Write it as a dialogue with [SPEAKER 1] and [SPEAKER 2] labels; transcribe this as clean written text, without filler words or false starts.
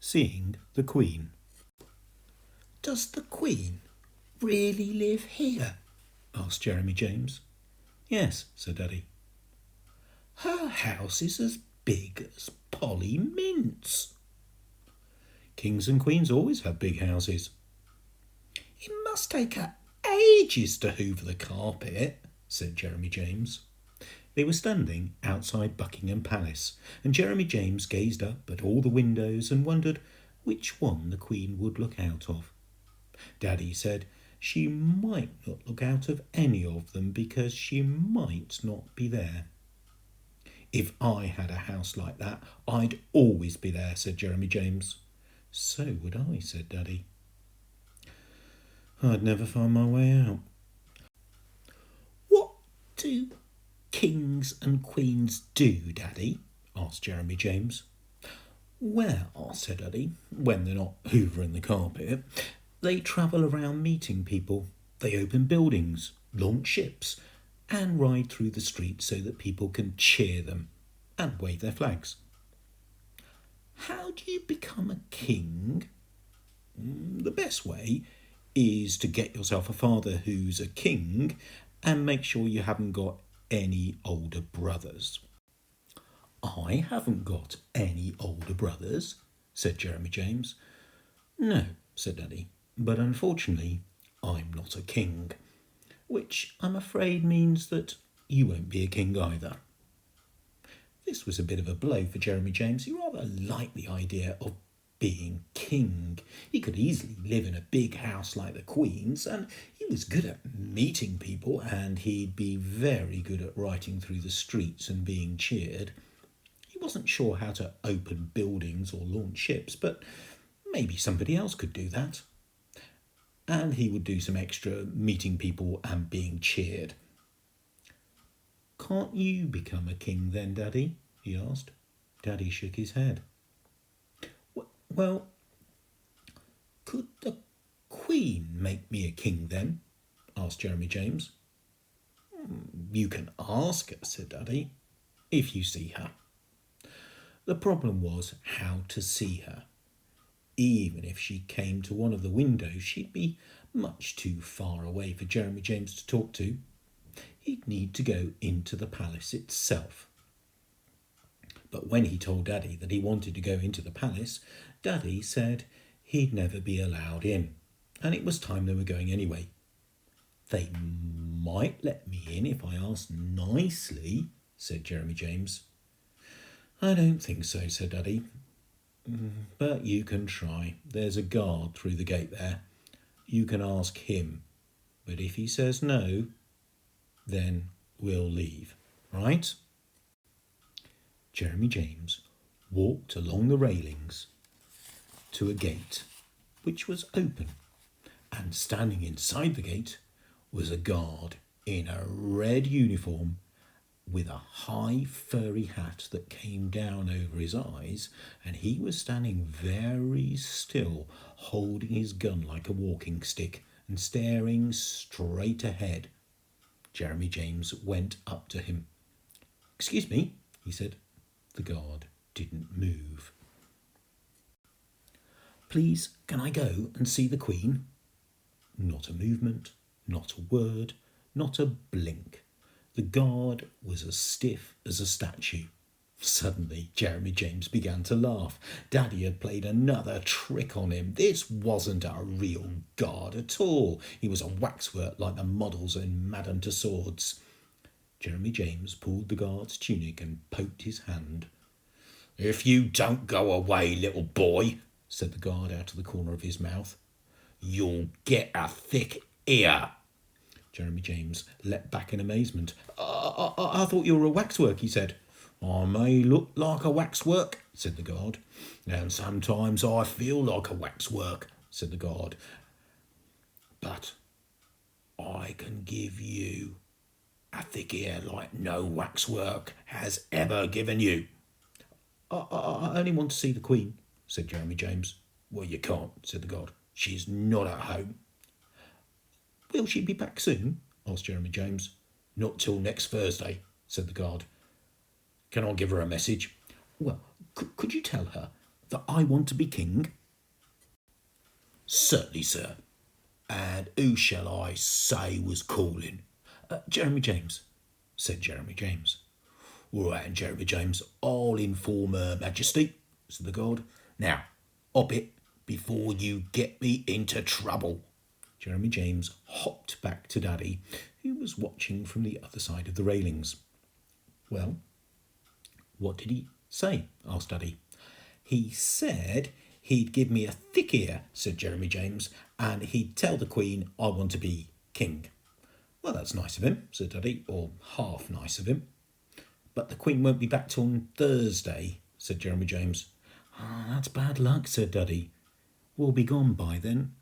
[SPEAKER 1] seeing the Queen.
[SPEAKER 2] "Does the Queen really live here?"
[SPEAKER 1] asked Jeremy James. Yes, said Daddy.
[SPEAKER 2] "Her house is as big as Polly Mint's."
[SPEAKER 1] Kings and queens always have big houses.
[SPEAKER 2] "It must take her ages to hoover the carpet," said Jeremy James.
[SPEAKER 1] They were standing outside Buckingham Palace, and Jeremy James gazed up at all the windows and wondered which one the Queen would look out of. Daddy said she might not look out of any of them because she might not be there. If I had a house like that, I'd always be there, said Jeremy James. So would I, said Daddy. I'd never find my way out.
[SPEAKER 2] "What do kings and queens do, Daddy?" asked Jeremy James.
[SPEAKER 1] Well, said Daddy, when they're not hoovering the carpet, they travel around meeting people. They open buildings, launch ships, and ride through the streets so that people can cheer them and wave their flags.
[SPEAKER 2] How do you become a king?
[SPEAKER 1] The best way is to get yourself a father who's a king and make sure you haven't got any older brothers. I haven't got any older brothers, said Jeremy James. No, said Daddy, but unfortunately I'm not a king, which I'm afraid means that you won't be a king either. This was a bit of a blow for Jeremy James. He rather liked the idea of being king. He could easily live in a big house like the Queen's, and he was good at meeting people, and he'd be very good at riding through the streets and being cheered. He wasn't sure how to open buildings or launch ships, but maybe somebody else could do that. And he would do some extra meeting people and being cheered. Can't you become a king then, Daddy? He asked. Daddy shook his head. Well, could the Queen make me a king then? Asked Jeremy James. You can ask her, said Daddy, if you see her. The problem was how to see her. Even if she came to one of the windows, she'd be much too far away for Jeremy James to talk to. He'd need to go into the palace itself. But when he told Daddy that he wanted to go into the palace, Daddy said he'd never be allowed in, and it was time they were going anyway. They might let me in if I asked nicely, said Jeremy James. I don't think so, said Daddy. But you can try. There's a guard through the gate there. You can ask him. But if he says no, then we'll leave, right? Jeremy James walked along the railings to a gate which was open, and standing inside the gate was a guard in a red uniform with a high furry hat that came down over his eyes, and he was standing very still, holding his gun like a walking stick and staring straight ahead. Jeremy James went up to him. Excuse me, he said. The guard didn't move. Please, can I go and see the Queen? Not a movement, not a word, not a blink. The guard was as stiff as a statue. Suddenly, Jeremy James began to laugh. Daddy had played another trick on him. This wasn't a real guard at all. He was a waxwork like the models in Madame Tussauds. Jeremy James pulled the guard's tunic and poked his hand. If you don't go away, little boy, said the guard out of the corner of his mouth, you'll get a thick ear. Jeremy James leapt back in amazement. I thought you were a waxwork, he said. I may look like a waxwork, said the guard. And sometimes I feel like a waxwork, said the guard. But I can give you a thick ear like no waxwork has ever given you. I only want to see the Queen, said Jeremy James. Well, you can't, said the guard. She's not at home. Will she be back soon? Asked Jeremy James. Not till next Thursday, said the guard. Can I give her a message? Well, could you tell her that I want to be king? Certainly, sir. And who shall I say was calling? Jeremy James, said Jeremy James. All right, and Jeremy James, I'll inform Her Majesty, said the guard. Now, hop it before you get me into trouble. Jeremy James hopped back to Daddy, who was watching from the other side of the railings. Well, what did he say? Asked Daddy. He said he'd give me a thick ear, said Jeremy James, and he'd tell the Queen I want to be king. Well, that's nice of him, said Daddy, or half nice of him. But the Queen won't be back till Thursday, said Jeremy James. That's bad luck, said Daddy. We'll be gone by then.